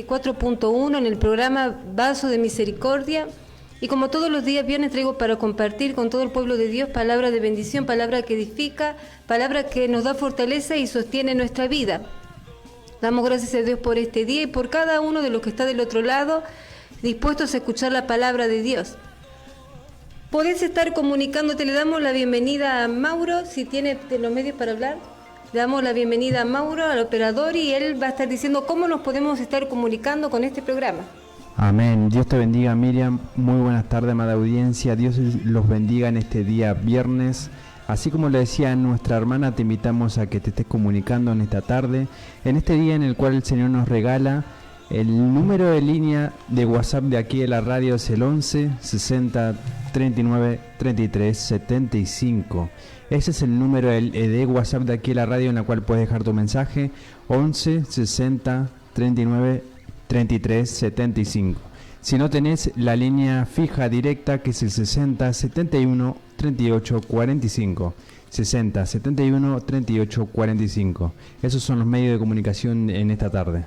94.1 en el programa Vaso de Misericordia. Y como todos los días viernes traigo para compartir con todo el pueblo de Dios palabra de bendición, palabra que edifica, palabra que nos da fortaleza y sostiene nuestra vida. Damos gracias a Dios por este día y por cada uno de los que está del otro lado, dispuestos a escuchar la palabra de Dios. Podés estar comunicándote, le damos la bienvenida a Mauro, si tiene los medios para hablar. Le damos la bienvenida a Mauro, al operador, y él va a estar diciendo cómo nos podemos estar comunicando con este programa. Amén. Dios te bendiga, Miriam. Muy buenas tardes, amada audiencia. Dios los bendiga en este día viernes. Así como le decía nuestra hermana, te invitamos a que te estés comunicando en esta tarde, en este día en el cual el Señor nos regala. El número de línea de WhatsApp de aquí de la radio es el 11 60 39 33 75. Ese es el número de WhatsApp de aquí de la radio en la cual puedes dejar tu mensaje. 11 60 39 33 75. Si no tenés la línea fija directa, que es el 60 71 38 45. 60 71 38 45. Esos son los medios de comunicación en esta tarde.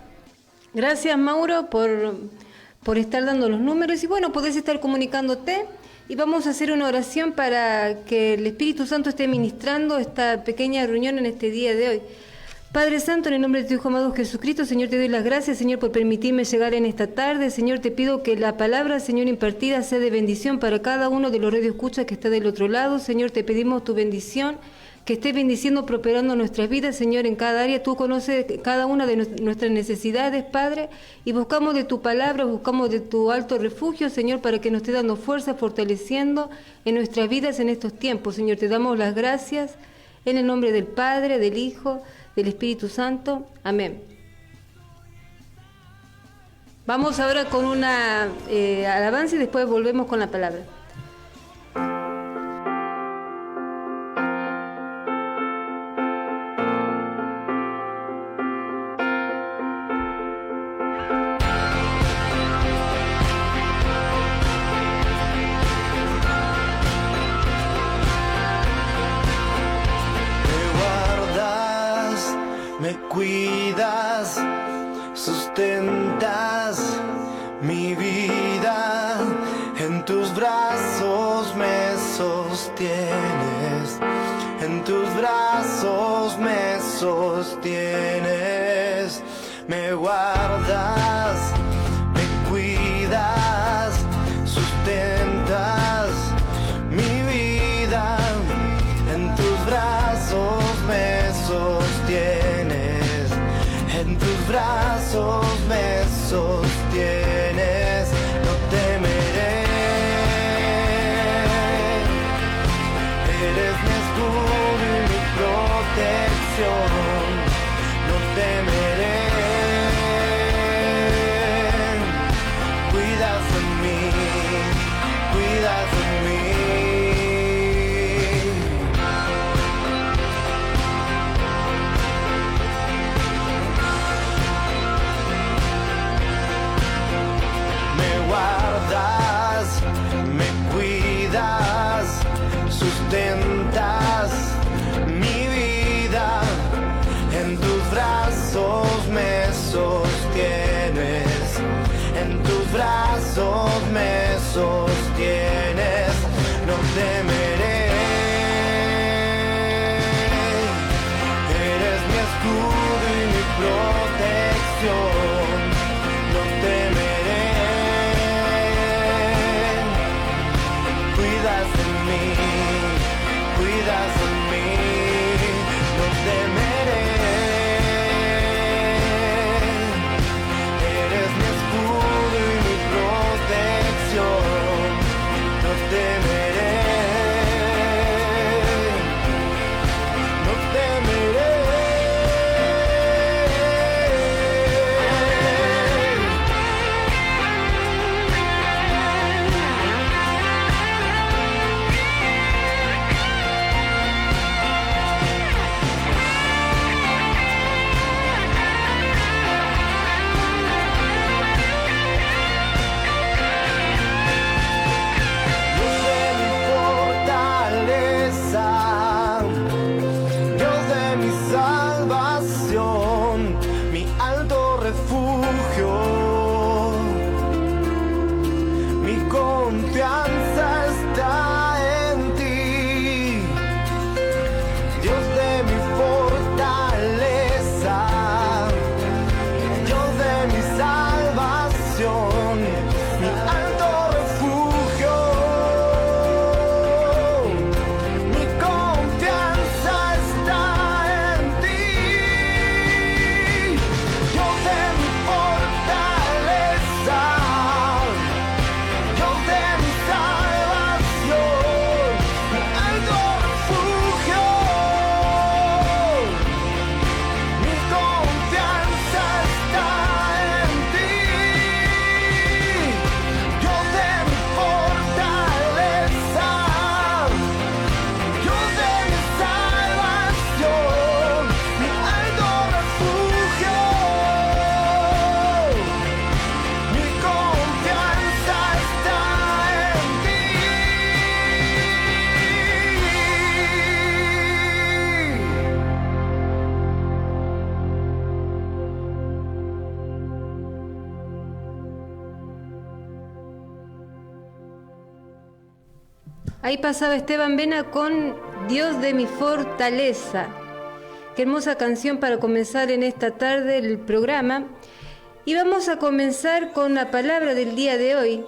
Gracias, Mauro, por estar dando los números. Y bueno, podés estar comunicándote y vamos a hacer una oración para que el Espíritu Santo esté ministrando esta pequeña reunión en este día de hoy. Padre Santo, en el nombre de tu Hijo amado Jesucristo, Señor, te doy las gracias, Señor, por permitirme llegar en esta tarde. Señor, te pido que la palabra, Señor, impartida sea de bendición para cada uno de los radioescuchas que está del otro lado. Señor, te pedimos tu bendición, que estés bendiciendo, prosperando nuestras vidas, Señor, en cada área. Tú conoces cada una de nuestras necesidades, Padre, y buscamos de tu palabra, buscamos de tu alto refugio, Señor, para que nos esté dando fuerza, fortaleciendo en nuestras vidas en estos tiempos. Señor, te damos las gracias en el nombre del Padre, del Hijo, del Espíritu Santo. Amén. Vamos ahora con una alabanza y después volvemos con la palabra. Cuidas, sustentas mi vida, en tus brazos me sostienes, en tus brazos me sostienes, me guardas, me cuidas, sustentas mi vida, en tus brazos me sostienes. En tus brazos me sostienes, no temeré. Eres mi escudo y mi protección, no temeré. Cuidas de mí, cuidas de mí. Guardas, me cuidas, sustentas mi vida, en tus brazos Ahí pasaba Esteban Vena con Dios de mi fortaleza. Qué hermosa canción para comenzar en esta tarde el programa. Y vamos a comenzar con la palabra del día de hoy,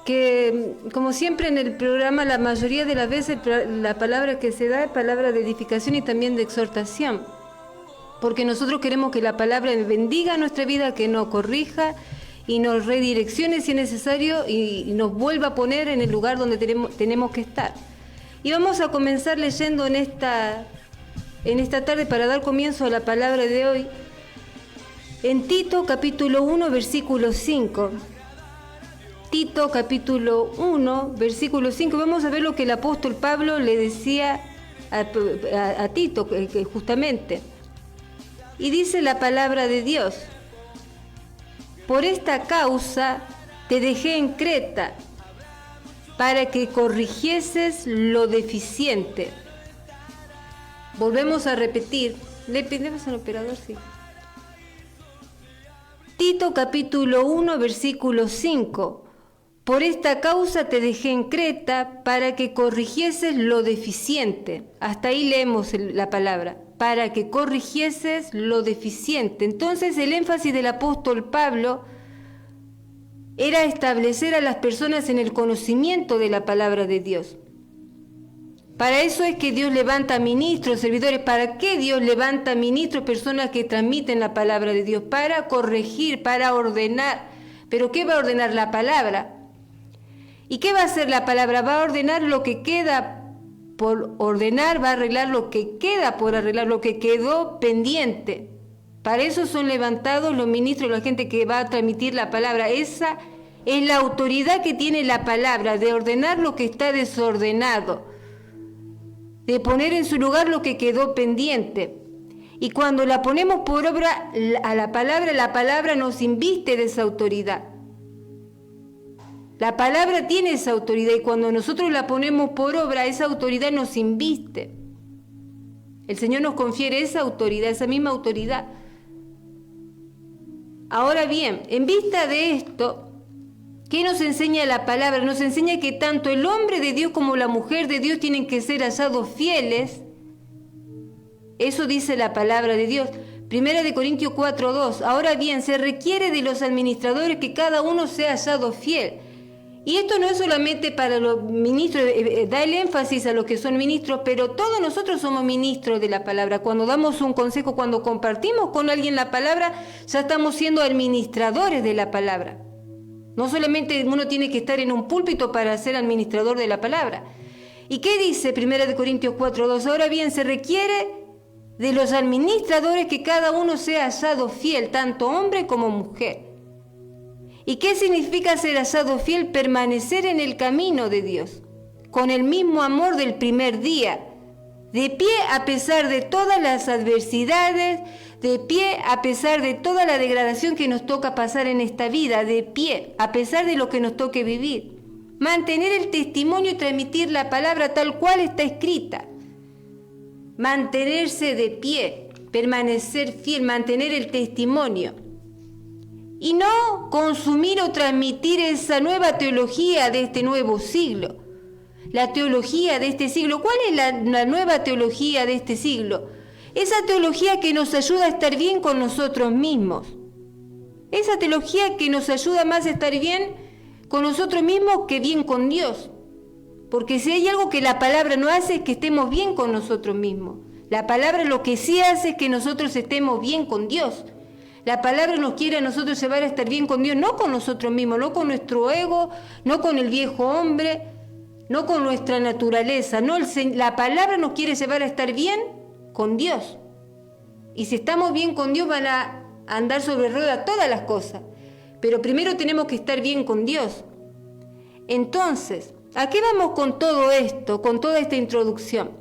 que como siempre en el programa la mayoría de las veces la palabra que se da es palabra de edificación y también de exhortación, porque nosotros queremos que la palabra bendiga nuestra vida, que nos corrija y nos redireccione si es necesario y nos vuelva a poner en el lugar donde tenemos que estar. Y vamos a comenzar leyendo en esta tarde para dar comienzo a la palabra de hoy en Tito capítulo 1 versículo 5. Tito capítulo 1 versículo 5. Vamos a ver lo que el apóstol Pablo le decía a Tito justamente. Y dice la palabra de Dios: por esta causa te dejé en Creta, para que corrigieses lo deficiente. Volvemos a repetir. Le pedimos al operador, sí. Tito capítulo 1 versículo 5. Por esta causa te dejé en Creta, para que corrigieses lo deficiente. Hasta ahí leemos la palabra. Para que corrigieses lo deficiente. Entonces el énfasis del apóstol Pablo era establecer a las personas en el conocimiento de la palabra de Dios. Para eso es que Dios levanta ministros, servidores. ¿Para qué Dios levanta ministros, personas que transmiten la palabra de Dios? Para corregir, para ordenar. ¿Pero qué va a ordenar la palabra? ¿Y qué va a hacer la palabra? Va a ordenar lo que queda por ordenar, va a arreglar lo que queda por arreglar, lo que quedó pendiente. Para eso son levantados los ministros, la gente que va a transmitir la palabra. Esa es la autoridad que tiene la palabra, de ordenar lo que está desordenado, de poner en su lugar lo que quedó pendiente. Y cuando la ponemos por obra a la palabra nos inviste de esa autoridad. La palabra tiene esa autoridad y cuando nosotros la ponemos por obra, esa autoridad nos inviste. El Señor nos confiere esa autoridad, esa misma autoridad. Ahora bien, en vista de esto, ¿qué nos enseña la palabra? Nos enseña que tanto el hombre de Dios como la mujer de Dios tienen que ser hallados fieles. Eso dice la palabra de Dios. 1 Corintios 4:2. Ahora bien, se requiere de los administradores que cada uno sea hallado fiel. Y esto no es solamente para los ministros, da el énfasis a los que son ministros, pero todos nosotros somos ministros de la palabra. Cuando damos un consejo, cuando compartimos con alguien la palabra, ya estamos siendo administradores de la palabra. No solamente uno tiene que estar en un púlpito para ser administrador de la palabra. ¿Y qué dice 1 Corintios 4:2? Ahora bien, se requiere de los administradores que cada uno sea hallado fiel, tanto hombre como mujer. ¿Y qué significa ser hallado fiel? Permanecer en el camino de Dios, con el mismo amor del primer día, de pie a pesar de todas las adversidades, de pie a pesar de toda la degradación que nos toca pasar en esta vida, de pie a pesar de lo que nos toque vivir. Mantener el testimonio y transmitir la palabra tal cual está escrita. Mantenerse de pie, permanecer fiel, mantener el testimonio. Y no consumir o transmitir esa nueva teología de este nuevo siglo. La teología de este siglo. ¿Cuál es la nueva teología de este siglo? Esa teología que nos ayuda a estar bien con nosotros mismos. Esa teología que nos ayuda más a estar bien con nosotros mismos que bien con Dios. Porque si hay algo que la palabra no hace es que estemos bien con nosotros mismos. La palabra lo que sí hace es que nosotros estemos bien con Dios. La palabra nos quiere a nosotros llevar a estar bien con Dios, no con nosotros mismos, no con nuestro ego, no con el viejo hombre, no con nuestra naturaleza. No, la palabra nos quiere llevar a estar bien con Dios. Y si estamos bien con Dios van a andar sobre ruedas todas las cosas. Pero primero tenemos que estar bien con Dios. Entonces, ¿a qué vamos con todo esto, con toda esta introducción?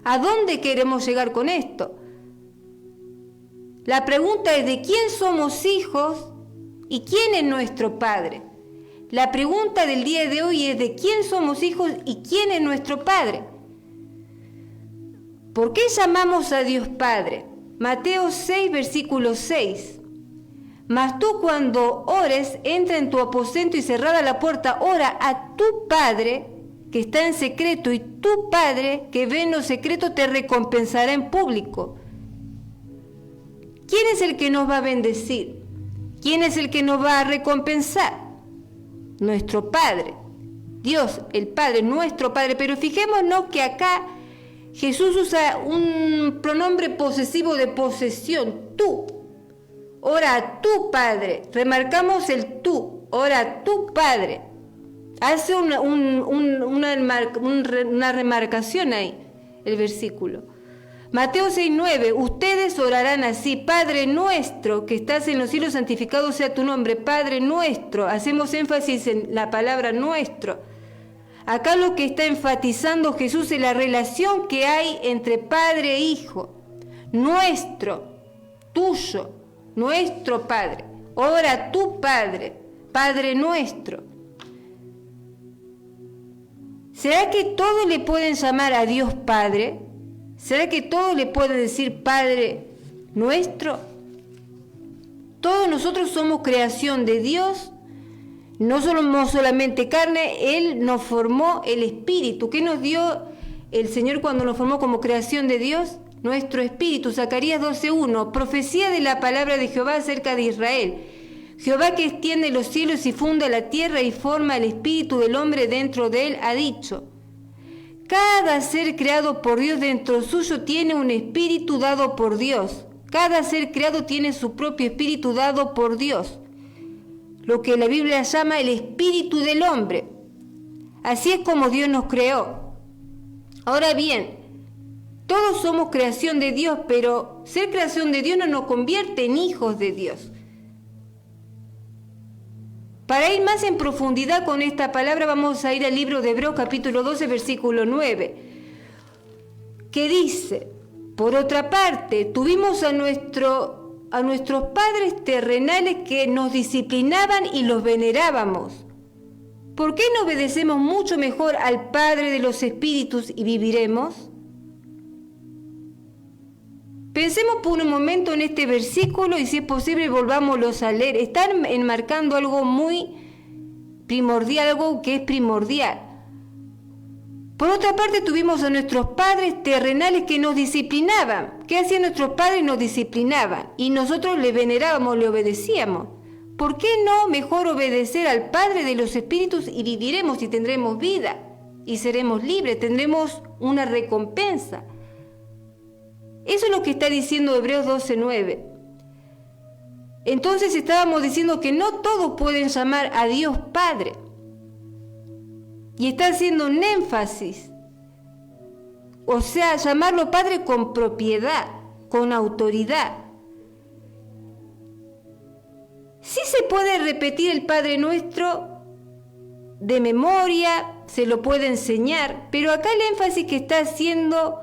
¿A dónde queremos llegar con esto? La pregunta es: ¿de quién somos hijos y quién es nuestro Padre? La pregunta del día de hoy es: ¿de quién somos hijos y quién es nuestro Padre? ¿Por qué llamamos a Dios Padre? Mateo 6, versículo 6. Mas tú cuando ores, entra en tu aposento y cerrada la puerta, ora a tu Padre que está en secreto, y tu Padre que ve en lo secreto te recompensará en público. ¿Quién es el que nos va a bendecir? ¿Quién es el que nos va a recompensar? Nuestro Padre, Dios, el Padre, nuestro Padre. Pero fijémonos que acá Jesús usa un pronombre posesivo de posesión, tú. Ora a tu Padre, remarcamos el tú, ora a tu Padre. Hace una remarcación ahí, el versículo. Mateo 6:9, ustedes orarán así: Padre nuestro que estás en los cielos, santificado sea tu nombre. Padre nuestro, hacemos énfasis en la palabra nuestro. Acá lo que está enfatizando Jesús es la relación que hay entre Padre e Hijo. Nuestro, tuyo, nuestro Padre. Ora tu Padre, Padre nuestro. ¿Será que todos le pueden llamar a Dios Padre? ¿Será que todos le pueden decir Padre nuestro? Todos nosotros somos creación de Dios, no somos solamente carne. Él nos formó el Espíritu. ¿Qué nos dio el Señor cuando nos formó como creación de Dios? Nuestro Espíritu. Zacarías 12:1, profecía de la palabra de Jehová acerca de Israel. Jehová, que extiende los cielos y funda la tierra y forma el espíritu del hombre dentro de él, ha dicho: cada ser creado por Dios dentro suyo tiene un espíritu dado por Dios. Cada ser creado tiene su propio espíritu dado por Dios. Lo que la Biblia llama el espíritu del hombre. Así es como Dios nos creó. Ahora bien, todos somos creación de Dios, pero ser creación de Dios no nos convierte en hijos de Dios. Para ir más en profundidad con esta palabra, vamos a ir al libro de Hebreos capítulo 12, versículo 9, que dice: por otra parte, tuvimos a nuestros padres terrenales que nos disciplinaban y los venerábamos. ¿Por qué no obedecemos mucho mejor al Padre de los Espíritus y viviremos? Pensemos por un momento en este versículo y, si es posible, volvámoslos a leer. Están enmarcando algo muy primordial, algo que es primordial. Por otra parte, tuvimos a nuestros padres terrenales que nos disciplinaban. ¿Qué hacían nuestros padres? Nos disciplinaban. Y nosotros le venerábamos, le obedecíamos. ¿Por qué no mejor obedecer al Padre de los Espíritus y viviremos y tendremos vida? Y seremos libres, tendremos una recompensa. Eso es lo que está diciendo Hebreos 12:9. Entonces estábamos diciendo que no todos pueden llamar a Dios Padre. Y está haciendo un énfasis. O sea, llamarlo Padre con propiedad, con autoridad. Sí se puede repetir el Padre Nuestro de memoria, se lo puede enseñar, pero acá el énfasis que está haciendo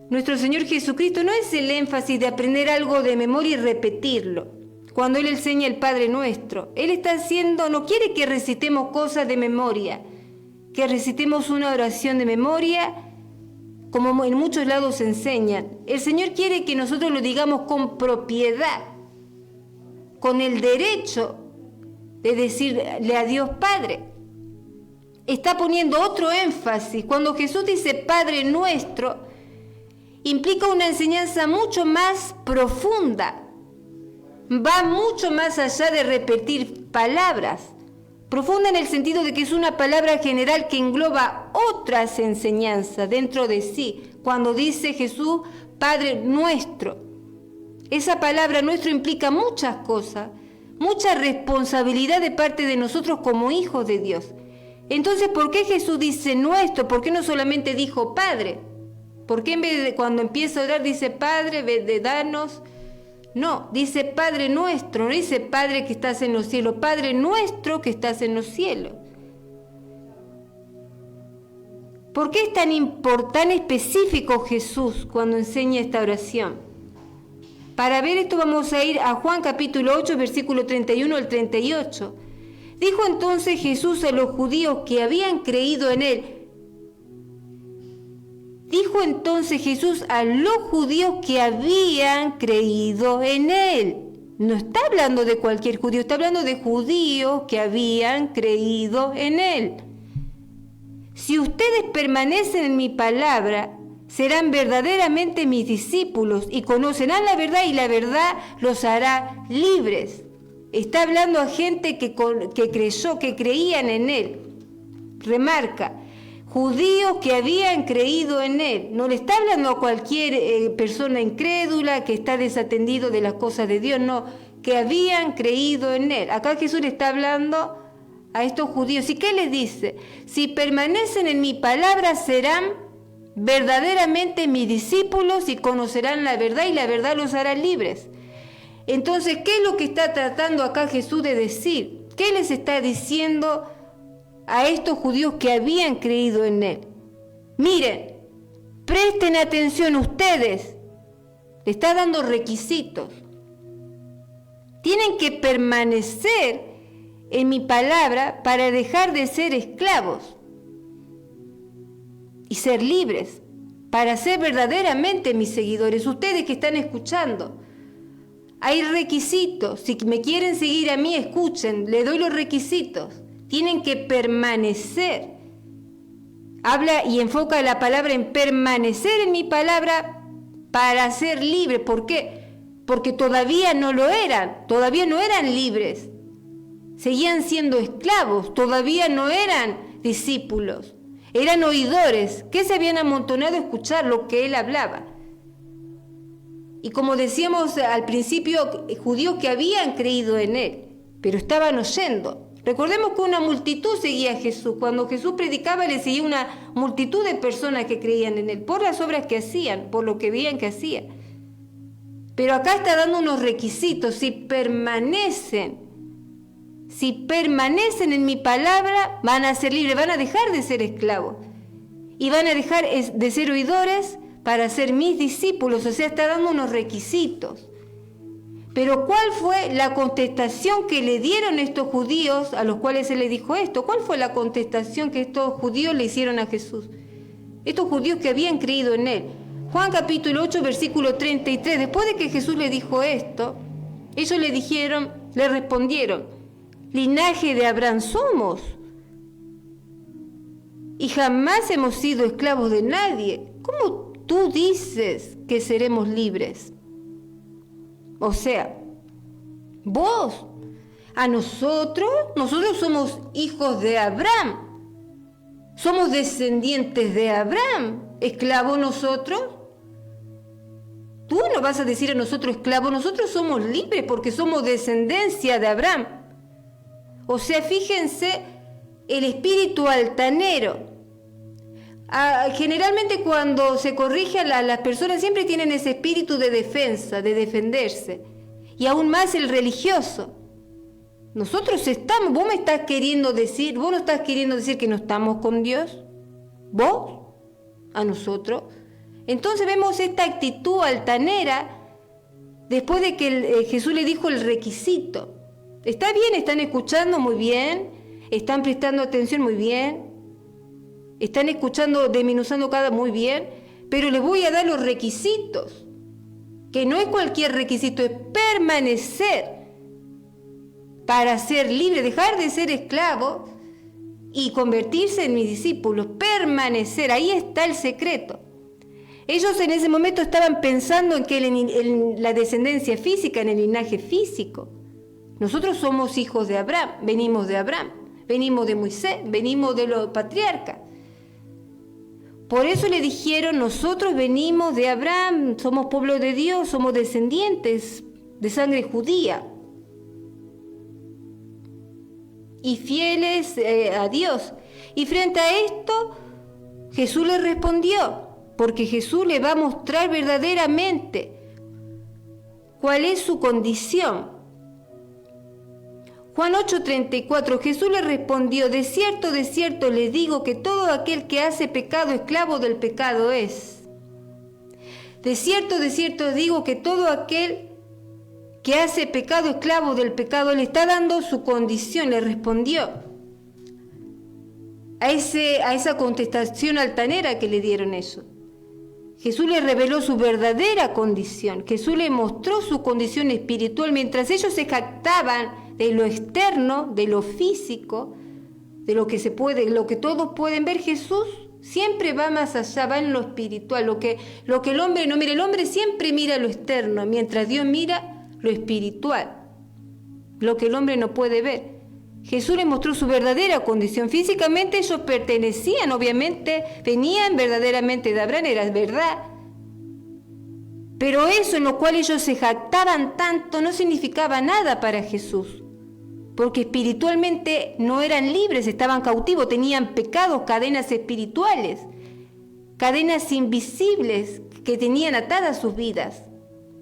nuestro Señor Jesucristo no es el énfasis de aprender algo de memoria y repetirlo. Cuando Él enseña el Padre Nuestro, Él está haciendo, no quiere que recitemos cosas de memoria, que recitemos una oración de memoria, como en muchos lados enseñan. El Señor quiere que nosotros lo digamos con propiedad, con el derecho de decirle a Dios Padre. Está poniendo otro énfasis. Cuando Jesús dice Padre Nuestro, implica una enseñanza mucho más profunda. Va mucho más allá de repetir palabras. Profunda en el sentido de que es una palabra general que engloba otras enseñanzas dentro de sí. Cuando dice Jesús, Padre Nuestro, esa palabra nuestro implica muchas cosas, mucha responsabilidad de parte de nosotros como hijos de Dios. Entonces, ¿por qué Jesús dice nuestro? ¿Por qué no solamente dijo Padre? ¿Por qué en vez de cuando empieza a orar dice Padre, de darnos? No, dice Padre Nuestro, no dice Padre que estás en los cielos, Padre Nuestro que estás en los cielos. ¿Por qué es tan específico Jesús cuando enseña esta oración? Para ver esto vamos a ir a Juan capítulo 8, versículo 31 al 38. Dijo entonces Jesús a los judíos que habían creído en Él. Dijo entonces Jesús a los judíos que habían creído en Él. No está hablando de cualquier judío, está hablando de judíos que habían creído en Él. si ustedes permanecen en mi palabra, serán verdaderamente mis discípulos y conocerán la verdad y la verdad los hará libres. Está hablando a gente que creyó, que creían en él. Remarca, judíos que habían creído en él. No le está hablando a cualquier persona incrédula que está desatendido de las cosas de Dios, no, que habían creído en él. Acá Jesús le está hablando a estos judíos. ¿Y qué les dice? Si permanecen en mi palabra serán verdaderamente mis discípulos y conocerán la verdad y la verdad los hará libres. Entonces, ¿qué es lo que está tratando acá Jesús de decir? ¿Qué les está diciendo a estos judíos que habían creído en él? Miren, presten atención ustedes. Le está dando requisitos. Tienen que permanecer en mi palabra para dejar de ser esclavos y ser libres, para ser verdaderamente mis seguidores. Ustedes que están escuchando, hay requisitos. Si me quieren seguir a mí, escuchen, le doy los requisitos. Tienen que permanecer. Habla y enfoca la palabra en permanecer en mi palabra para ser libres. ¿Por qué? Porque todavía no lo eran, todavía no eran libres. Seguían siendo esclavos, todavía no eran discípulos. Eran oidores que se habían amontonado a escuchar lo que él hablaba. Y como decíamos al principio, judíos que habían creído en él, pero estaban oyendo. Recordemos que una multitud seguía a Jesús. Cuando Jesús predicaba, le seguía una multitud de personas que creían en él, por las obras que hacían, por lo que veían que hacía. Pero acá está dando unos requisitos. Si permanecen en mi palabra, van a ser libres, van a dejar de ser esclavos. Y van a dejar de ser oidores para ser mis discípulos. O sea, está dando unos requisitos. Pero ¿cuál fue la contestación que le dieron estos judíos a los cuales él le dijo esto? ¿Cuál fue la contestación que estos judíos le hicieron a Jesús? Estos judíos que habían creído en él. Juan capítulo 8, versículo 33. Después de que Jesús le dijo esto, ellos le respondieron, linaje de Abraham somos y jamás hemos sido esclavos de nadie. ¿Cómo tú dices que seremos libres? O sea, vos, a nosotros somos hijos de Abraham, somos descendientes de Abraham, esclavos nosotros. Tú no vas a decir a nosotros esclavos, nosotros somos libres porque somos descendencia de Abraham. O sea, fíjense el espíritu altanero. Generalmente cuando se corrige a las personas siempre tienen ese espíritu de defensa, de defenderse. Y aún más el religioso. Nosotros estamos, vos no estás queriendo decir que no estamos con Dios. ¿Vos? A nosotros. Entonces vemos esta actitud altanera después de que Jesús le dijo el requisito. Está bien, están escuchando muy bien, están prestando atención muy bien, están escuchando, desmenuzando muy bien, pero les voy a dar los requisitos, que no es cualquier requisito, es permanecer para ser libre, dejar de ser esclavo y convertirse en mis discípulos, permanecer, ahí está el secreto. Ellos en ese momento estaban pensando en la descendencia física, en el linaje físico. Nosotros somos hijos de Abraham, venimos de Moisés, venimos de los patriarcas. Por eso le dijeron, nosotros venimos de Abraham, somos pueblo de Dios, somos descendientes de sangre judía. Y fieles a Dios. Y frente a esto, Jesús le respondió, porque Jesús le va a mostrar verdaderamente cuál es su condición. Juan 8:34, Jesús le respondió, de cierto les digo que todo aquel que hace pecado, esclavo del pecado es. De cierto digo que todo aquel que hace pecado, esclavo del pecado, le está dando su condición, le respondió a esa contestación altanera que le dieron ellos. Jesús le reveló su verdadera condición, Jesús le mostró su condición espiritual, mientras ellos se jactaban de lo externo, de lo físico, de lo que se puede, lo que todos pueden ver. Jesús siempre va más allá, va en lo espiritual, lo que el hombre no mira. El hombre siempre mira lo externo, mientras Dios mira lo espiritual, lo que el hombre no puede ver. Jesús les mostró su verdadera condición. Físicamente ellos pertenecían, obviamente, venían verdaderamente de Abraham, era verdad. Pero eso en lo cual ellos se jactaban tanto no significaba nada para Jesús, porque espiritualmente no eran libres, estaban cautivos, tenían pecados, cadenas espirituales, cadenas invisibles que tenían atadas sus vidas.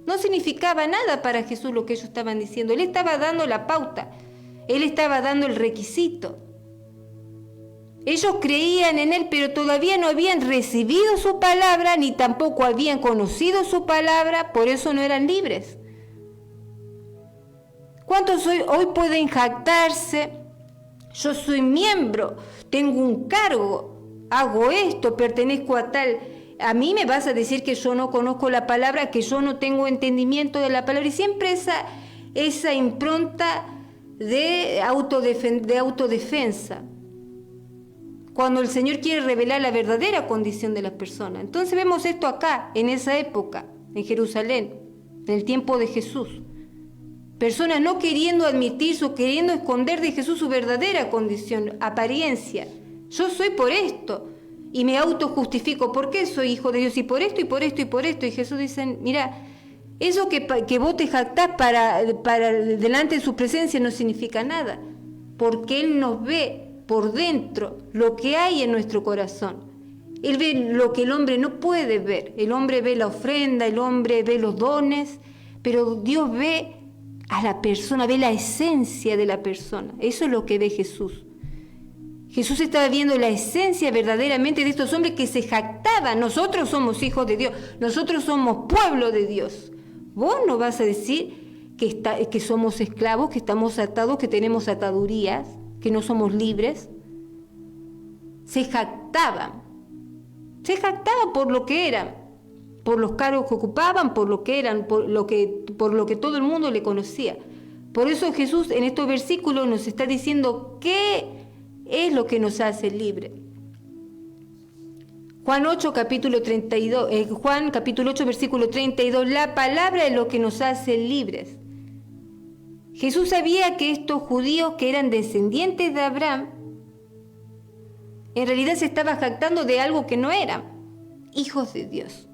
No significaba nada para Jesús lo que ellos estaban diciendo. Él estaba dando la pauta, Él estaba dando el requisito. Ellos creían en Él, pero todavía no habían recibido su palabra, ni tampoco habían conocido su palabra, por eso no eran libres. ¿Cuántos hoy pueden jactarse? Yo soy miembro, tengo un cargo, hago esto, pertenezco a tal. A mí me vas a decir que yo no conozco la palabra, que yo no tengo entendimiento de la palabra, y siempre esa impronta de autodefensa. Cuando el Señor quiere revelar la verdadera condición de la persona. Entonces vemos esto acá, en esa época, en Jerusalén, en el tiempo de Jesús. Personas no queriendo admitir o queriendo esconder de Jesús su verdadera condición, apariencia. Yo soy por esto y me autojustifico. ¿Por qué soy hijo de Dios? Y por esto, y por esto, y por esto. Y Jesús dice, mira, eso que vos te jactás para delante de su presencia no significa nada, porque Él nos ve por dentro lo que hay en nuestro corazón. Él ve lo que el hombre no puede ver. El hombre ve la ofrenda, el hombre ve los dones, pero Dios ve a la persona, ve la esencia de la persona. Eso es lo que ve Jesús. Jesús estaba viendo la esencia verdaderamente de estos hombres que se jactaban. Nosotros somos hijos de Dios, nosotros somos pueblo de Dios. Vos no vas a decir que somos esclavos, que estamos atados, que tenemos atadurías, que no somos libres. Se jactaban por lo que eran, por los cargos que ocupaban, por lo que eran, por lo que todo el mundo le conocía. Por eso Jesús en estos versículos nos está diciendo qué es lo que nos hace libres. Juan capítulo 8, versículo 32, la palabra es lo que nos hace libres. Jesús sabía que estos judíos que eran descendientes de Abraham, en realidad se estaba jactando de algo que no eran, hijos de Dios.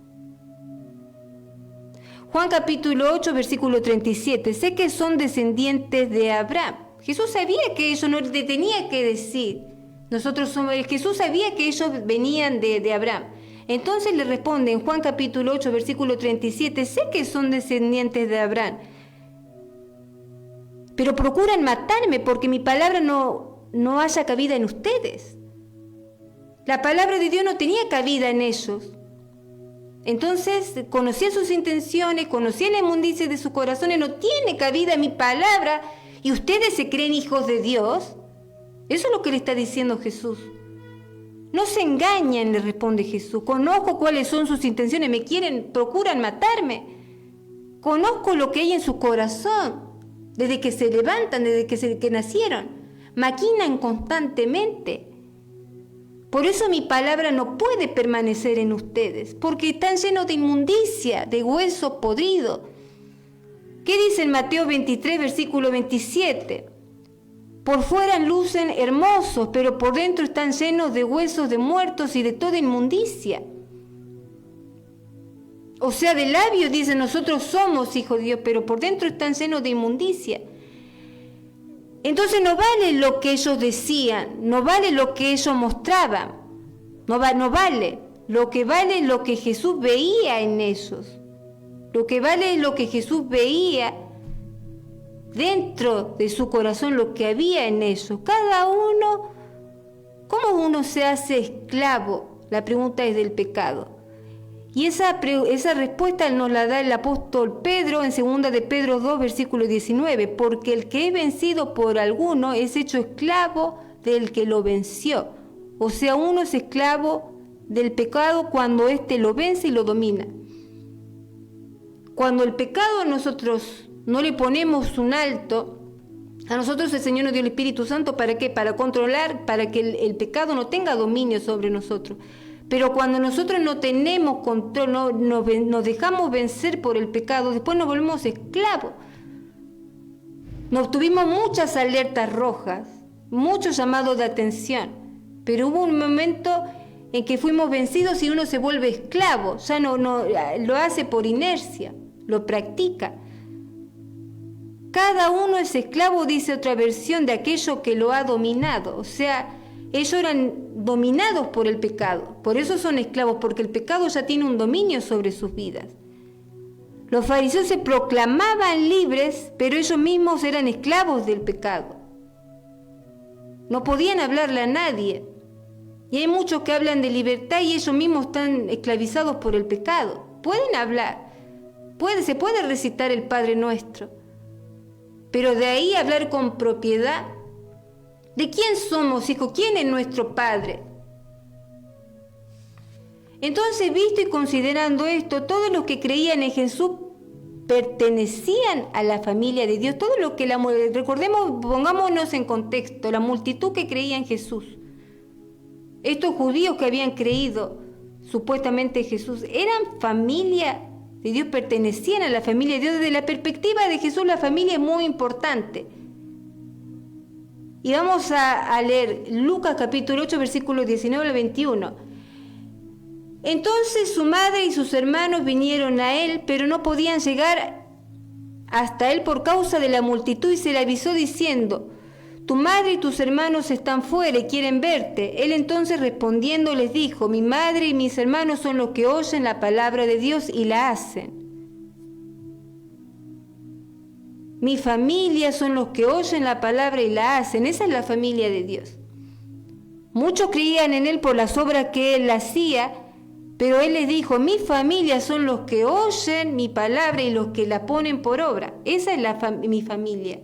Juan capítulo 8, versículo 37, sé que son descendientes de Abraham. Jesús sabía que eso no le tenía que decir. Jesús sabía que ellos venían de Abraham. Entonces le responde en Juan capítulo 8, versículo 37, sé que son descendientes de Abraham, pero procuran matarme porque mi palabra no haya cabida en ustedes. La palabra de Dios no tenía cabida en ellos. Entonces conocía sus intenciones, conocía la inmundicia de sus corazones, no tiene cabida mi palabra y ustedes se creen hijos de Dios. Eso es lo que le está diciendo Jesús. No se engañen, le responde Jesús. Conozco cuáles son sus intenciones, procuran matarme. Conozco lo que hay en su corazón. Desde que se levantan, desde que nacieron, maquinan constantemente. Por eso mi palabra no puede permanecer en ustedes, porque están llenos de inmundicia, de hueso podrido. ¿Qué dice en Mateo 23, versículo 27? Por fuera lucen hermosos, pero por dentro están llenos de huesos de muertos y de toda inmundicia. O sea, de labios dicen nosotros somos hijos de Dios, pero por dentro están llenos de inmundicia. Entonces no vale lo que ellos decían, no vale lo que ellos mostraban, no vale. Lo que vale es lo que Jesús veía en ellos. Lo que vale es lo que Jesús veía dentro de su corazón, lo que había en ellos. Cada uno, ¿cómo uno se hace esclavo? La pregunta es del pecado. Y esa respuesta nos la da el apóstol Pedro en 2 de Pedro 2, versículo 19. Porque el que es vencido por alguno es hecho esclavo del que lo venció. O sea, uno es esclavo del pecado cuando éste lo vence y lo domina. Cuando el pecado nosotros no le ponemos un alto, A nosotros el Señor nos dio el Espíritu Santo, ¿para qué? Para controlar, para que el pecado no tenga dominio sobre nosotros. Pero cuando nosotros no tenemos control, nos dejamos vencer por el pecado, después nos volvemos esclavos. Nos tuvimos muchas alertas rojas, muchos llamados de atención, pero hubo un momento en que fuimos vencidos y uno se vuelve esclavo, ya no lo hace por inercia, lo practica. Cada uno es esclavo, dice otra versión, de aquello que lo ha dominado. O sea, ellos eran dominados por el pecado. Por eso son esclavos, porque el pecado ya tiene un dominio sobre sus vidas. Los fariseos se proclamaban libres, pero ellos mismos eran esclavos del pecado. No podían hablarle a nadie. Y hay muchos que hablan de libertad y ellos mismos están esclavizados por el pecado. Pueden hablar, se puede recitar el Padre Nuestro, pero de ahí hablar con propiedad. ¿De quién somos hijos? ¿Quién es nuestro Padre? Entonces, visto y considerando esto, todos los que creían en Jesús pertenecían a la familia de Dios. Todo lo que recordemos, pongámonos en contexto, la multitud que creía en Jesús. Estos judíos que habían creído supuestamente en Jesús, eran familia de Dios, pertenecían a la familia de Dios. Desde la perspectiva de Jesús, la familia es muy importante. Y vamos a leer Lucas capítulo 8, versículos 19 al 21. Entonces su madre y sus hermanos vinieron a él, pero no podían llegar hasta él por causa de la multitud, y se le avisó diciendo: tu madre y tus hermanos están fuera y quieren verte. Él entonces respondiendo les dijo: mi madre y mis hermanos son los que oyen la palabra de Dios y la hacen. Mi familia son los que oyen la palabra y la hacen. Esa es la familia de Dios. Muchos creían en él por las obras que él hacía, pero él les dijo: mi familia son los que oyen mi palabra y los que la ponen por obra. Esa es mi familia.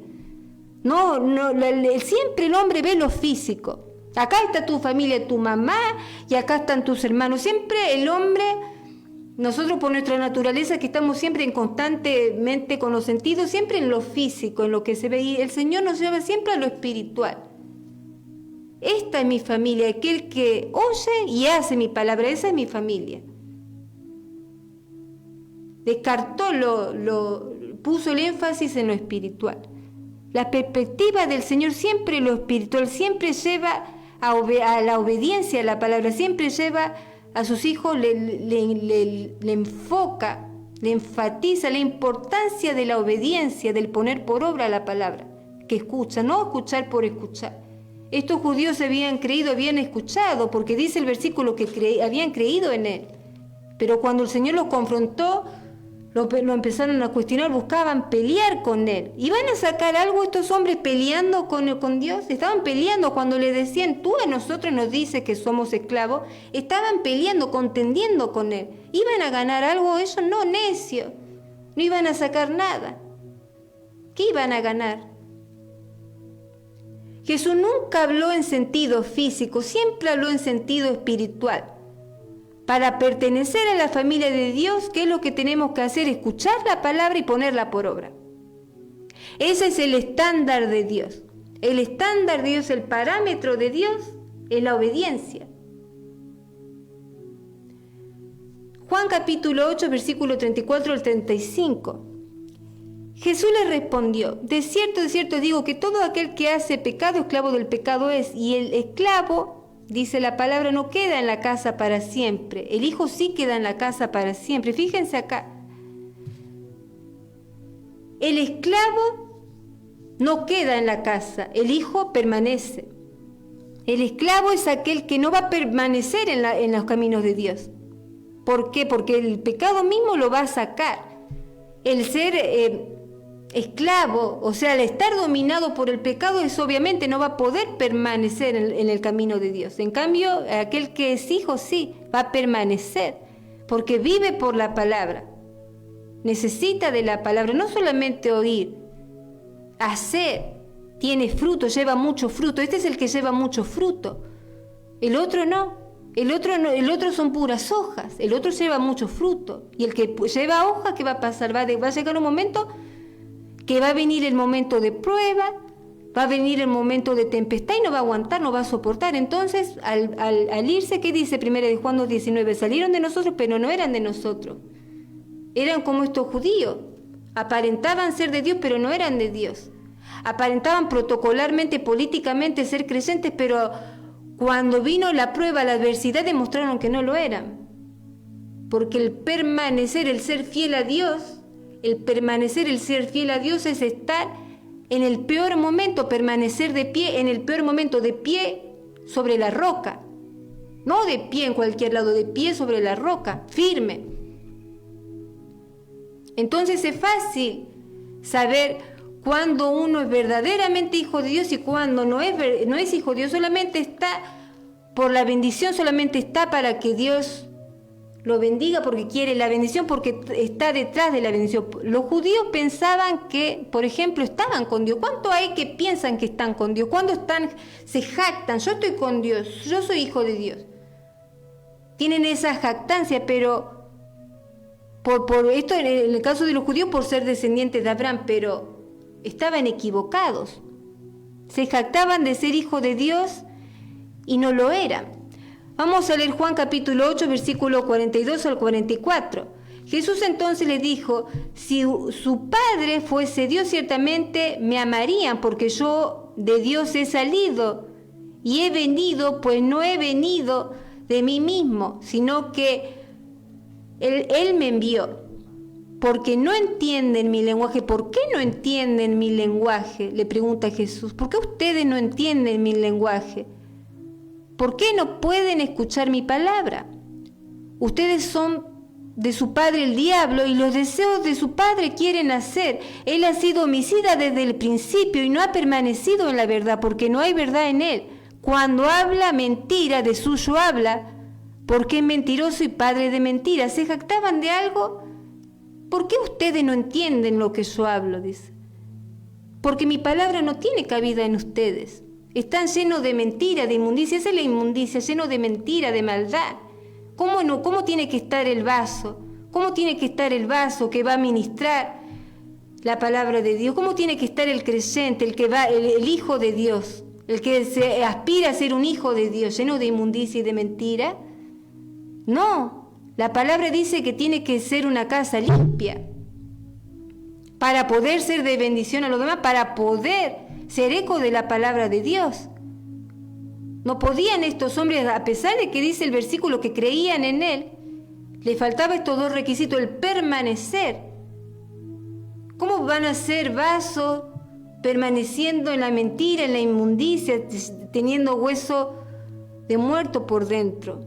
Siempre el hombre ve lo físico. Acá está tu familia, tu mamá, y acá están tus hermanos. Siempre el hombre, nosotros por nuestra naturaleza que estamos siempre constantemente con los sentidos, siempre en lo físico, en lo que se ve, y el Señor nos lleva siempre a lo espiritual. Esta es mi familia, aquel que oye y hace mi palabra, esa es mi familia. Descartó puso el énfasis en lo espiritual. La perspectiva del Señor siempre lo espiritual, siempre lleva a la obediencia a la palabra, siempre lleva a sus hijos, le enfoca, le enfatiza la importancia de la obediencia, del poner por obra la palabra, que escucha, no escuchar por escuchar. Estos judíos habían creído, habían escuchado, porque dice el versículo que habían creído en él. Pero cuando el Señor los confrontó, lo empezaron a cuestionar, buscaban pelear con él. ¿Iban a sacar algo estos hombres peleando con Dios? Estaban peleando cuando le decían: tú a nosotros nos dices que somos esclavos. Estaban peleando, contendiendo con él. ¿Iban a ganar algo ellos? No, necio. No iban a sacar nada. ¿Qué iban a ganar? Jesús nunca habló en sentido físico, siempre habló en sentido espiritual. Para pertenecer a la familia de Dios, ¿qué es lo que tenemos que hacer? Escuchar la palabra y ponerla por obra. Ese es el estándar de Dios. El estándar de Dios, el parámetro de Dios, es la obediencia. Juan capítulo 8, versículo 34 al 35. Jesús le respondió: de cierto digo que todo aquel que hace pecado, esclavo del pecado es, y el esclavo, dice la palabra, no queda en la casa para siempre. El hijo sí queda en la casa para siempre. Fíjense acá. El esclavo no queda en la casa, el hijo permanece. El esclavo es aquel que no va a permanecer en los caminos de Dios. ¿Por qué? Porque el pecado mismo lo va a sacar. El ser esclavo, o sea, al estar dominado por el pecado, es obviamente no va a poder permanecer en el camino de Dios. En cambio, aquel que es hijo sí va a permanecer, porque vive por la palabra. Necesita de la palabra, no solamente oír, hacer. Tiene fruto, lleva mucho fruto. Este es el que lleva mucho fruto. El otro no. El otro son puras hojas. El otro lleva mucho fruto. Y el que lleva hojas, ¿qué va a pasar? Va a llegar un momento que va a venir el momento de prueba, Va a venir el momento de tempestad y no va a aguantar, no va a soportar. Entonces, al irse, ¿qué dice 1 de Juan 2:19? Salieron de nosotros, pero no eran de nosotros. Eran como estos judíos. Aparentaban ser de Dios, pero no eran de Dios. Aparentaban protocolarmente, políticamente ser creyentes, pero cuando vino la prueba, la adversidad, demostraron que no lo eran. Porque el permanecer, el ser fiel a Dios, el ser fiel a Dios es estar en el peor momento, permanecer de pie, en el peor momento, de pie sobre la roca. No de pie en cualquier lado, de pie sobre la roca, firme. Entonces es fácil saber cuando uno es verdaderamente hijo de Dios y cuando no es hijo de Dios, solamente está por la bendición, solamente está para que Dios lo bendiga porque quiere la bendición, porque está detrás de la bendición. Los judíos pensaban que, por ejemplo, estaban con Dios. ¿Cuánto hay que piensan que están con Dios? ¿Cuándo se jactan? Yo estoy con Dios, yo soy hijo de Dios. Tienen esa jactancia, pero por esto, en el caso de los judíos, por ser descendientes de Abraham, pero estaban equivocados. Se jactaban de ser hijos de Dios y no lo eran. Vamos a leer Juan capítulo 8, versículo 42 al 44. Jesús entonces le dijo: si su Padre fuese Dios, ciertamente me amarían, porque yo de Dios he salido y he venido, pues no he venido de mí mismo, sino que Él me envió. Porque no entienden mi lenguaje. ¿Por qué no entienden mi lenguaje?, le pregunta Jesús. ¿Por qué ustedes no entienden mi lenguaje? ¿Por qué no pueden escuchar mi palabra? Ustedes son de su padre el diablo y los deseos de su padre quieren hacer. Él ha sido homicida desde el principio y no ha permanecido en la verdad, porque no hay verdad en él. Cuando habla mentira, de suyo habla, porque es mentiroso y padre de mentiras. ¿Se jactaban de algo? ¿Por qué ustedes no entienden lo que yo hablo?, dice. Porque mi palabra no tiene cabida en ustedes. Están llenos de mentira, de inmundicia. Esa es la inmundicia, lleno de mentira, de maldad. ¿Cómo tiene que estar el vaso? ¿Cómo tiene que estar el vaso que va a ministrar la palabra de Dios? ¿Cómo tiene que estar el creyente, el hijo de Dios, el que se aspira a ser un hijo de Dios, lleno de inmundicia y de mentira? No, la palabra dice que tiene que ser una casa limpia para poder ser de bendición a los demás, para poder ser eco de la palabra de Dios. No podían estos hombres, a pesar de que dice el versículo que creían en Él, le faltaba estos dos requisitos: el permanecer. ¿Cómo van a ser vasos permaneciendo en la mentira, en la inmundicia, teniendo hueso de muerto por dentro?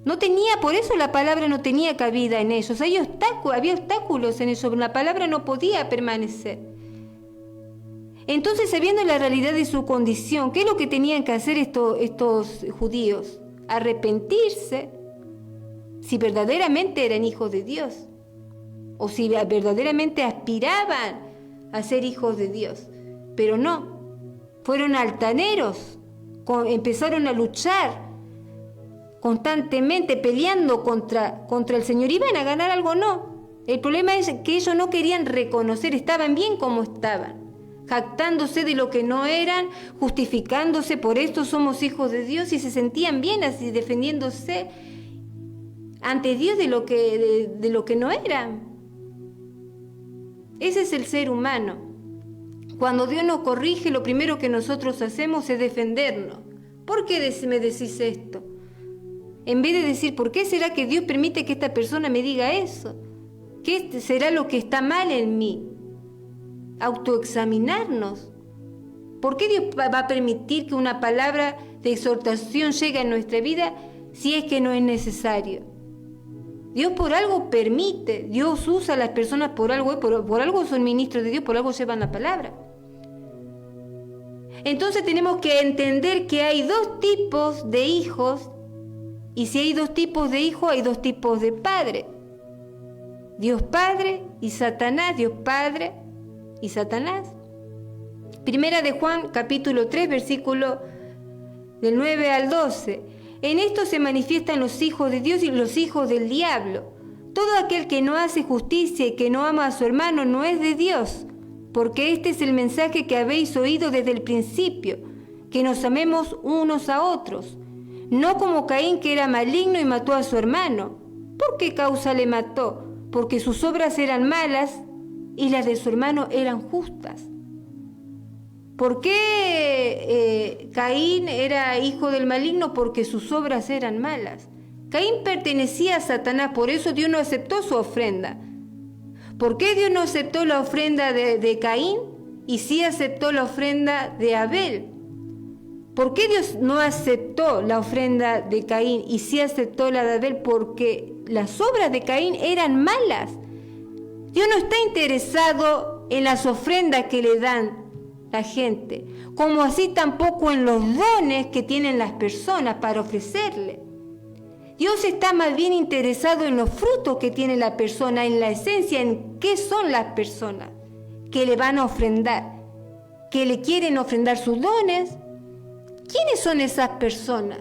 No tenía, por eso la palabra no tenía cabida en ellos. Había obstáculos en ellos, la palabra no podía permanecer. Entonces, sabiendo la realidad de su condición, ¿qué es lo que tenían que hacer estos judíos? Arrepentirse, si verdaderamente eran hijos de Dios, o si verdaderamente aspiraban a ser hijos de Dios. Pero no, fueron altaneros, empezaron a luchar constantemente, peleando contra el Señor. ¿Iban a ganar algo? No. El problema es que ellos no querían reconocer, estaban bien como estaban, jactándose de lo que no eran, justificándose: por esto somos hijos de Dios, y se sentían bien así, defendiéndose ante Dios de lo que no eran. Ese es el ser humano. Cuando Dios nos corrige, lo primero que nosotros hacemos es defendernos. ¿Por qué me decís esto? En vez de decir: ¿por qué será que Dios permite que esta persona me diga eso? ¿Qué será lo que está mal en mí? Autoexaminarnos. ¿Por qué Dios va a permitir que una palabra de exhortación llegue a nuestra vida si es que no es necesario? Dios por algo permite, Dios usa a las personas por algo son ministros de Dios, por algo llevan la palabra. Entonces tenemos que entender que hay dos tipos de hijos, y si hay dos tipos de hijos, hay dos tipos de padre. Dios Padre y Satanás, Dios Padre y Satanás. Primera de Juan, capítulo 3, versículo del 9 al 12. En esto se manifiestan los hijos de Dios y los hijos del diablo. Todo aquel que no hace justicia y que no ama a su hermano no es de Dios, porque este es el mensaje que habéis oído desde el principio, que nos amemos unos a otros, no como Caín, que era maligno y mató a su hermano. ¿Por qué causa le mató? Porque sus obras eran malas y las de su hermano eran justas. ¿Por qué Caín era hijo del maligno? Porque sus obras eran malas. Caín pertenecía a Satanás, por eso Dios no aceptó su ofrenda. ¿Por qué Dios no aceptó la ofrenda de Caín y sí aceptó la ofrenda de Abel? ¿Por qué Dios no aceptó la ofrenda de Caín y sí aceptó la de Abel? Porque las obras de Caín eran malas. Dios no está interesado en las ofrendas que le dan la gente, como así tampoco en los dones que tienen las personas para ofrecerle. Dios está más bien interesado en los frutos que tiene la persona, en la esencia, en qué son las personas que le van a ofrendar, que le quieren ofrendar sus dones. ¿Quiénes son esas personas?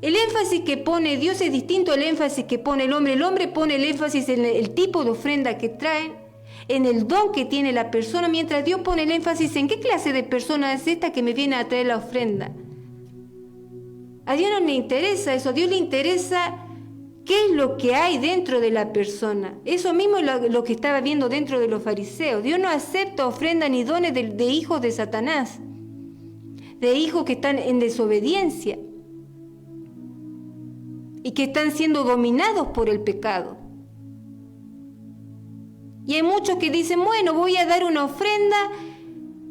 El énfasis que pone Dios es distinto al énfasis que pone el hombre. El hombre pone el énfasis en el tipo de ofrenda que traen, en el don que tiene la persona, mientras Dios pone el énfasis en qué clase de persona es esta que me viene a traer la ofrenda. A Dios no le interesa eso, a Dios le interesa qué es lo que hay dentro de la persona. Eso mismo es lo que estaba viendo dentro de los fariseos. Dios no acepta ofrenda ni dones de hijos de Satanás, de hijos que están en desobediencia y que están siendo dominados por el pecado. Y hay muchos que dicen, bueno, voy a dar una ofrenda.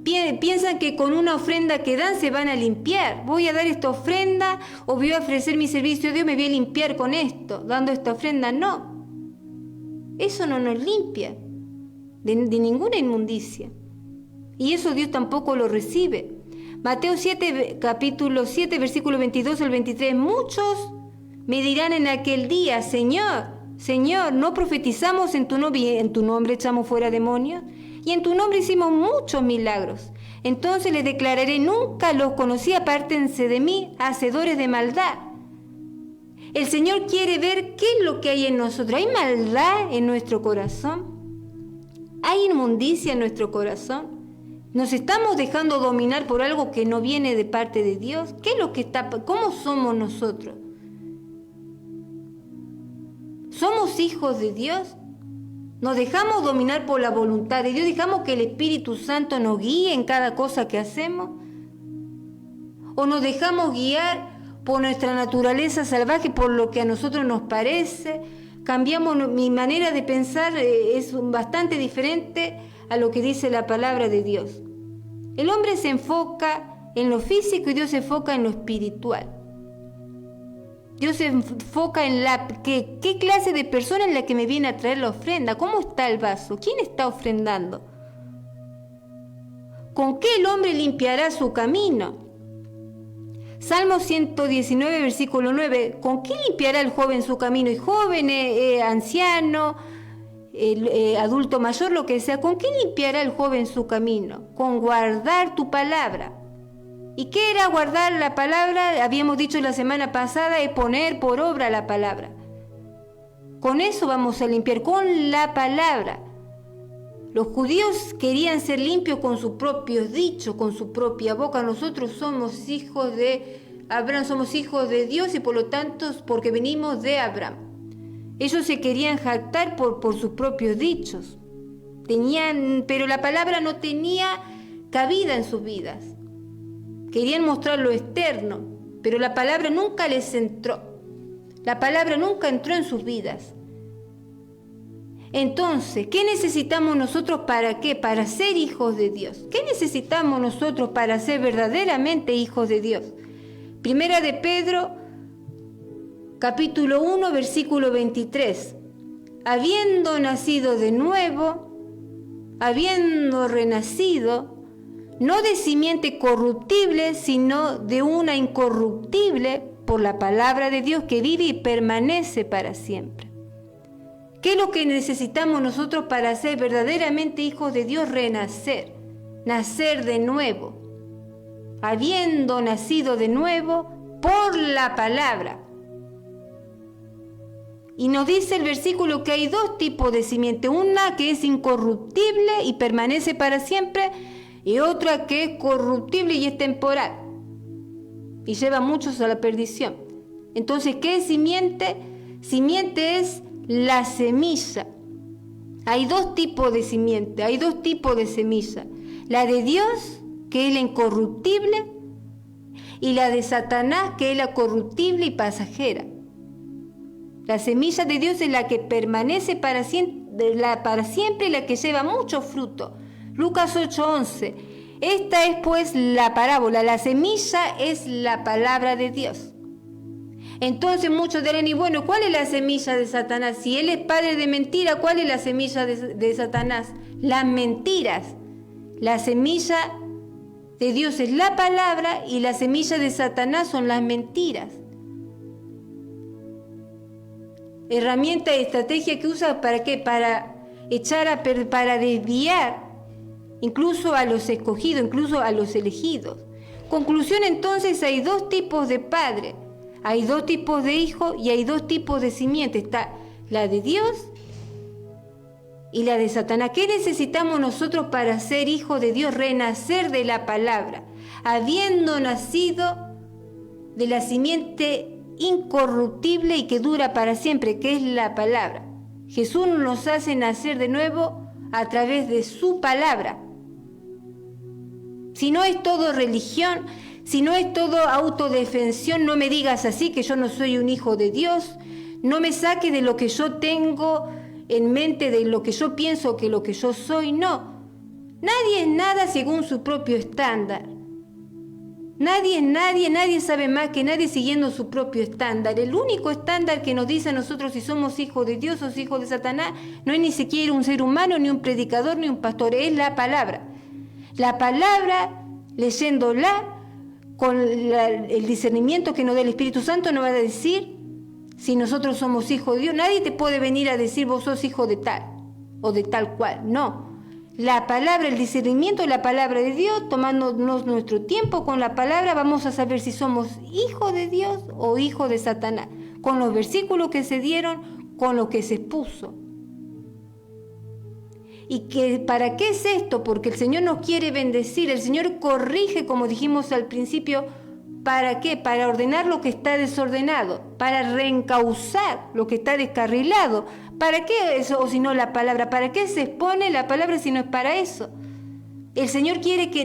Piensan que con una ofrenda que dan se van a limpiar. Voy a dar esta ofrenda o voy a ofrecer mi servicio a Dios, me voy a limpiar con esto, dando esta ofrenda. No, eso no nos limpia de ninguna inmundicia. Y eso Dios tampoco lo recibe. Mateo 7, capítulo 7, versículo 22 al 23. Muchos me dirán en aquel día, Señor, Señor, ¿no profetizamos en tu nombre echamos fuera demonios? Y en tu nombre hicimos muchos milagros. Entonces les declararé, nunca los conocí, apártense de mí, hacedores de maldad. El Señor quiere ver qué es lo que hay en nosotros. ¿Hay maldad en nuestro corazón? ¿Hay inmundicia en nuestro corazón? ¿Nos estamos dejando dominar por algo que no viene de parte de Dios? ¿Qué es lo que está? ¿Cómo somos nosotros? ¿Somos hijos de Dios? ¿Nos dejamos dominar por la voluntad de Dios? ¿Dejamos que el Espíritu Santo nos guíe en cada cosa que hacemos? ¿O nos dejamos guiar por nuestra naturaleza salvaje, por lo que a nosotros nos parece? Cambiamos, mi manera de pensar es bastante diferente a lo que dice la palabra de Dios. El hombre se enfoca en lo físico y Dios se enfoca en lo espiritual. Dios se enfoca en qué clase de persona es la que me viene a traer la ofrenda. ¿Cómo está el vaso? ¿Quién está ofrendando? ¿Con qué el hombre limpiará su camino? Salmo 119, versículo 9. ¿Con qué limpiará el joven su camino? Y joven, anciano, adulto mayor, lo que sea. ¿Con qué limpiará el joven su camino? Con guardar tu palabra. ¿Y qué era guardar la palabra? Habíamos dicho la semana pasada, es poner por obra la palabra. Con eso vamos a limpiar, con la palabra. Los judíos querían ser limpios con sus propios dichos, con su propia boca. Nosotros somos hijos de Abraham, somos hijos de Dios y por lo tanto, porque venimos de Abraham. Ellos se querían jactar por sus propios dichos. Pero la palabra no tenía cabida en sus vidas. Querían mostrar lo externo, pero la palabra nunca les entró. La palabra nunca entró en sus vidas. Entonces, ¿qué necesitamos nosotros para qué? Para ser hijos de Dios. ¿Qué necesitamos nosotros para ser verdaderamente hijos de Dios? Primera de Pedro, capítulo 1, versículo 23. Habiendo nacido de nuevo, habiendo renacido, no de simiente corruptible, sino de una incorruptible, por la palabra de Dios que vive y permanece para siempre. ¿Qué es lo que necesitamos nosotros para ser verdaderamente hijos de Dios? Renacer, nacer de nuevo, habiendo nacido de nuevo por la palabra. Y nos dice el versículo que hay dos tipos de simiente, una que es incorruptible y permanece para siempre, y otra que es corruptible y es temporal, y lleva a muchos a la perdición. Entonces, ¿qué es simiente? Simiente es la semilla. Hay dos tipos de simiente, hay dos tipos de semilla. La de Dios, que es la incorruptible, y la de Satanás, que es la corruptible y pasajera. La semilla de Dios es la que permanece para siempre y la que lleva mucho fruto. Lucas 8:11. Esta es pues la parábola. La semilla es la palabra de Dios. Entonces muchos dirán, y bueno, ¿cuál es la semilla de Satanás? Si él es padre de mentira, ¿cuál es la semilla de Satanás? Las mentiras. La semilla de Dios es la palabra y la semilla de Satanás son las mentiras. Herramienta y estrategia que usa ¿para qué? Para para desviar incluso a los escogidos, incluso a los elegidos. Conclusión, entonces, hay dos tipos de padre, hay dos tipos de hijos y hay dos tipos de simiente. Está la de Dios y la de Satanás. ¿Qué necesitamos nosotros para ser hijos de Dios? Renacer de la palabra, habiendo nacido de la simiente incorruptible y que dura para siempre, que es la palabra. Jesús nos hace nacer de nuevo a través de su palabra. Si no es todo religión, si no es todo autodefensión, no me digas así que yo no soy un hijo de Dios, no me saque de lo que yo tengo en mente, de lo que yo pienso que lo que yo soy, no. Nadie es nada según su propio estándar. Nadie sabe más que nadie siguiendo su propio estándar. El único estándar que nos dice a nosotros si somos hijos de Dios o hijos de Satanás no es ni siquiera un ser humano, ni un predicador, ni un pastor, es la palabra. La palabra, leyéndola, con el discernimiento que nos da el Espíritu Santo, nos va a decir si nosotros somos hijos de Dios. Nadie te puede venir a decir vos sos hijo de tal o de tal cual, no. La palabra, el discernimiento de la palabra de Dios, tomándonos nuestro tiempo con la palabra, vamos a saber si somos hijos de Dios o hijos de Satanás, con los versículos que se dieron, con lo que se expuso. ¿Y para qué es esto? Porque el Señor nos quiere bendecir, el Señor corrige, como dijimos al principio. ¿Para qué? Para ordenar lo que está desordenado, para reencauzar lo que está descarrilado. ¿Para qué eso o si no la palabra? ¿Para qué se expone la palabra si no es para eso? El Señor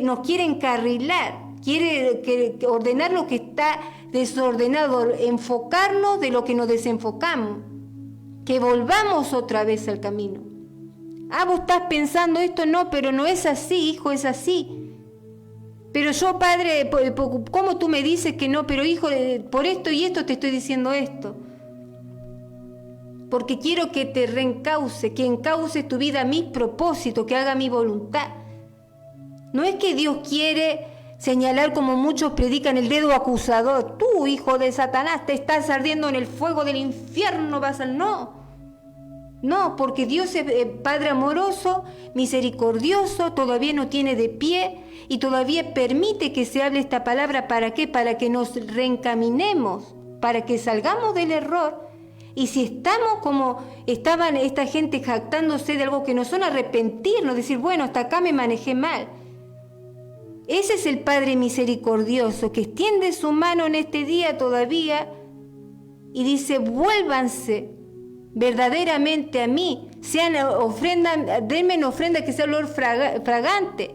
nos quiere encarrilar, quiere ordenar lo que está desordenado, enfocarnos de lo que nos desenfocamos, que volvamos otra vez al camino. Vos estás pensando esto, no, pero no es así, hijo, es así. Pero yo, padre, ¿cómo tú me dices que no? Pero hijo, por esto y esto te estoy diciendo esto. Porque quiero que te reencauce, que encauce tu vida a mi propósito, que haga mi voluntad. No es que Dios quiere señalar como muchos predican el dedo acusador. Tú, hijo de Satanás, te estás ardiendo en el fuego del infierno, vas al no. No, porque Dios es Padre amoroso, misericordioso, todavía no tiene de pie y todavía permite que se hable esta palabra. ¿Para qué? Para que nos reencaminemos, para que salgamos del error. Y si estamos como estaban esta gente jactándose de algo que no son, arrepentirnos, decir, bueno, hasta acá me manejé mal. Ese es el Padre misericordioso que extiende su mano en este día todavía y dice, vuélvanse verdaderamente a mí, sean ofrenda, denme en ofrenda que sea olor fragante.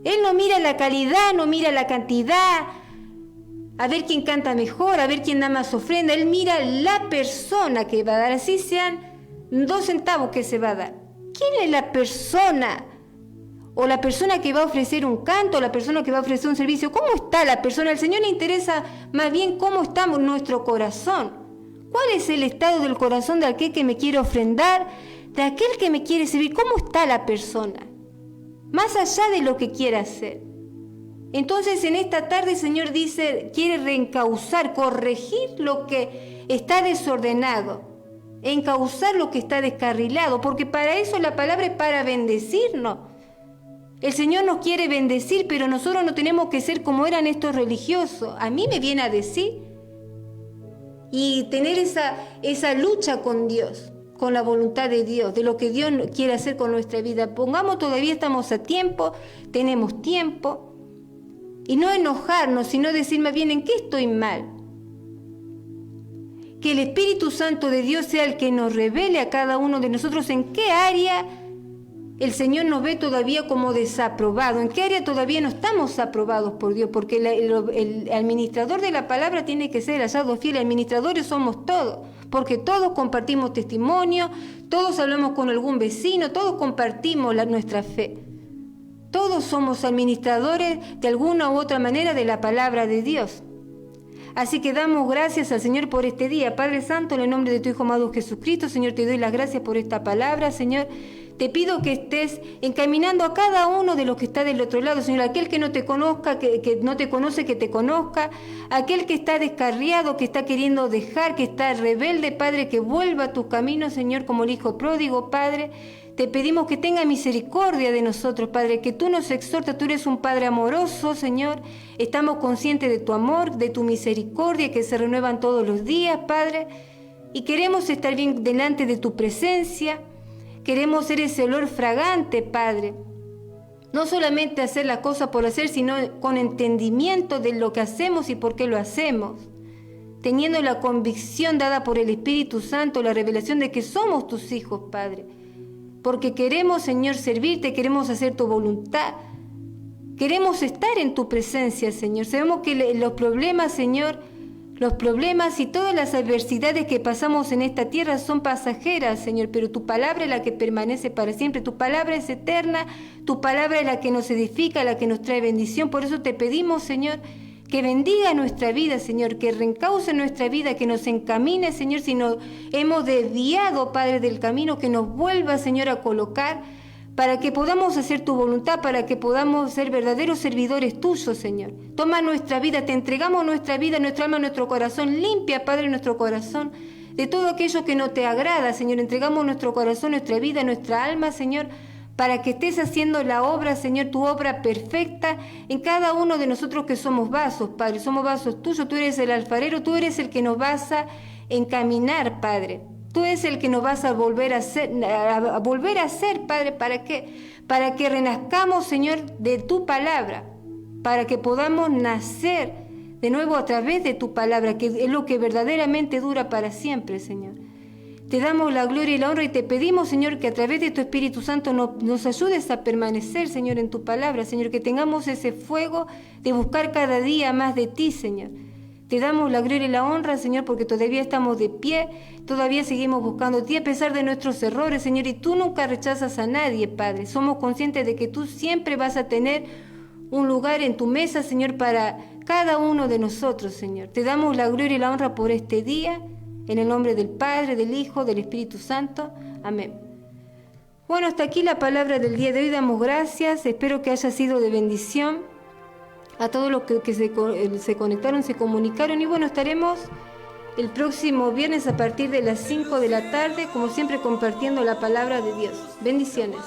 Él no mira la calidad, no mira la cantidad, a ver quién canta mejor, a ver quién da más ofrenda. Él mira la persona que va a dar, así sean 2 centavos que se va a dar. ¿Quién es la persona? O la persona que va a ofrecer un canto, o la persona que va a ofrecer un servicio. ¿Cómo está la persona? Al Señor le interesa más bien cómo está nuestro corazón. ¿Cuál es el estado del corazón de aquel que me quiere ofrendar, de aquel que me quiere servir? ¿Cómo está la persona? Más allá de lo que quiera hacer. Entonces en esta tarde el Señor dice, quiere reencauzar, corregir lo que está desordenado, encauzar lo que está descarrilado, porque para eso la palabra es para bendecirnos. El Señor nos quiere bendecir, pero nosotros no tenemos que ser como eran estos religiosos. A mí me viene a decir y tener esa lucha con Dios, con la voluntad de Dios, de lo que Dios quiere hacer con nuestra vida. Pongamos, todavía estamos a tiempo, tenemos tiempo, y no enojarnos, sino decir más bien en qué estoy mal. Que el Espíritu Santo de Dios sea el que nos revele a cada uno de nosotros en qué área el Señor nos ve todavía como desaprobado, en qué área todavía no estamos aprobados por Dios, porque el administrador de la palabra tiene que ser hallado fiel. Administradores somos todos, porque todos compartimos testimonio, todos hablamos con algún vecino, todos compartimos nuestra fe. Todos somos administradores de alguna u otra manera de la palabra de Dios. Así que damos gracias al Señor por este día. Padre Santo, en el nombre de tu Hijo amado Jesucristo, Señor, te doy las gracias por esta palabra, Señor. Te pido que estés encaminando a cada uno de los que está del otro lado, Señor. Aquel que no te conozca, que no te conoce, que te conozca. Aquel que está descarriado, que está queriendo dejar, que está rebelde, Padre, que vuelva a tus caminos, Señor, como el Hijo pródigo, Padre. Te pedimos que tenga misericordia de nosotros, Padre, que tú nos exhortas. Tú eres un Padre amoroso, Señor. Estamos conscientes de tu amor, de tu misericordia, que se renuevan todos los días, Padre. Y queremos estar bien delante de tu presencia. Queremos ser ese olor fragante, Padre. No solamente hacer las cosas por hacer, sino con entendimiento de lo que hacemos y por qué lo hacemos. Teniendo la convicción dada por el Espíritu Santo, la revelación de que somos tus hijos, Padre. Porque queremos, Señor, servirte, queremos hacer tu voluntad. Queremos estar en tu presencia, Señor. Sabemos que los problemas, Señor, los problemas y todas las adversidades que pasamos en esta tierra son pasajeras, Señor, pero tu palabra es la que permanece para siempre. Tu palabra es eterna, tu palabra es la que nos edifica, la que nos trae bendición. Por eso te pedimos, Señor, que bendiga nuestra vida, Señor, que reencauce nuestra vida, que nos encamine, Señor, si nos hemos desviado, Padre, del camino, que nos vuelva, Señor, a colocar para que podamos hacer tu voluntad, para que podamos ser verdaderos servidores tuyos, Señor. Toma nuestra vida, te entregamos nuestra vida, nuestra alma, nuestro corazón. Limpia, Padre, nuestro corazón de todo aquello que no te agrada, Señor. Entregamos nuestro corazón, nuestra vida, nuestra alma, Señor, para que estés haciendo la obra, Señor, tu obra perfecta en cada uno de nosotros que somos vasos, Padre. Somos vasos tuyos, tú eres el alfarero, tú eres el que nos vas a encaminar, Padre. Tú eres el que nos vas a volver a hacer, Padre. ¿Para qué? Para que renazcamos, Señor, de tu palabra, para que podamos nacer de nuevo a través de tu palabra, que es lo que verdaderamente dura para siempre, Señor. Te damos la gloria y la honra y te pedimos, Señor, que a través de tu Espíritu Santo nos ayudes a permanecer, Señor, en tu palabra, Señor, que tengamos ese fuego de buscar cada día más de ti, Señor. Te damos la gloria y la honra, Señor, porque todavía estamos de pie, todavía seguimos buscando a ti a pesar de nuestros errores, Señor, y tú nunca rechazas a nadie, Padre. Somos conscientes de que tú siempre vas a tener un lugar en tu mesa, Señor, para cada uno de nosotros, Señor. Te damos la gloria y la honra por este día. En el nombre del Padre, del Hijo, del Espíritu Santo. Amén. Bueno, hasta aquí la palabra del día de hoy. Damos gracias. Espero que haya sido de bendición a todos los que se conectaron, se comunicaron. Y bueno, estaremos el próximo viernes a partir de las 5 de la tarde, como siempre, compartiendo la palabra de Dios. Bendiciones.